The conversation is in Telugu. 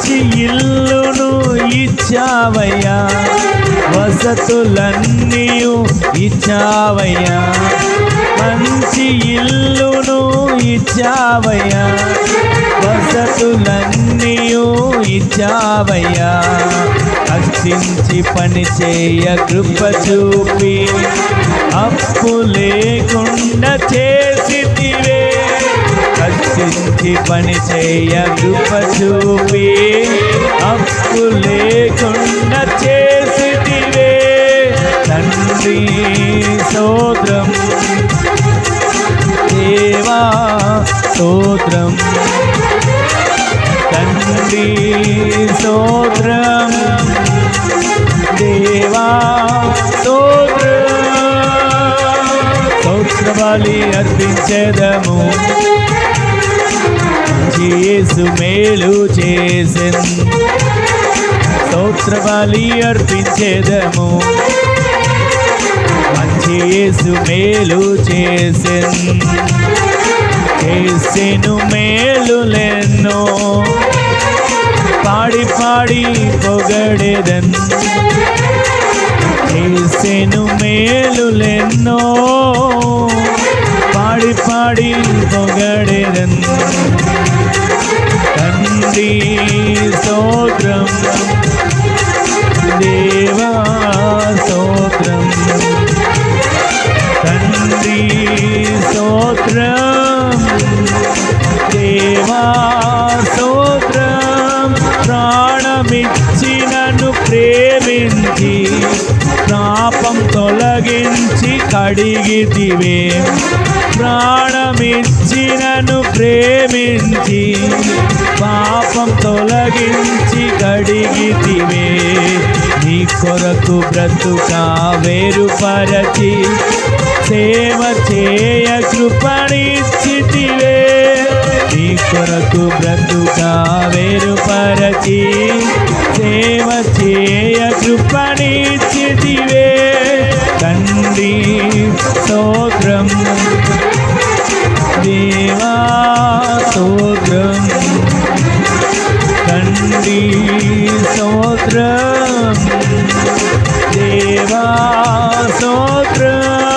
మంచి ఇల్లును ఇచ్చావయ్యా, వసతులన్నీ ఇచ్చావయ్యా. మంచి ఇల్లును ఇచ్చావయ్యా, వసతులన్నీ ఇచ్చావయ్యా. కష్టించి పని చేయ కృప చూపి అప్పు లేకుండా చేసితివే. కష్టించి పని చేయ కృప చూపి అప్పు లేకుండా చేసితివే. తండ్రి స్తోత్రం, దేవా స్తోత్రం, తండ్రి స్తోత్రం, దేవా స్తోత్రం. స్తోత్ర బలి అర్పించెదము, యేసు మేలు చేసెను. స్తోత్ర బలి అర్పించెదము, మంచి యేసు మేలు చేసెను. చేసెను మేలులెన్నో, పాడి పాడి పొగడెదన్. చేసెను మేలులెన్నో, పాడి పాడి పొగడెదన్. తండ్రి స్తోత్రం, దేవా స్తోత్రం, తండ్రి స్తోత్రం, దేవా స్తోత్రం. ప్రాణమిచ్చి నన్ను ప్రేమించి పాపం తొలగించి కడిగితివే. ప్రాణమిచ్చి నన్ను ప్రేమించి పాపం తొలగించి కడిగితివే. నీ కొరకు బ్రతుకా వేరుపరచి సేవ చేయ కృపణిచ్చితివే. నీ కొరకు బ్రతుకా వేరుపరచి సేవ చేయ కృపణిచ్చితివే. తండ్రి స్తోత్రం, దేవా స్తోత్రం, తండ్రి స్తోత్రం, దేవా స్తోత్రం.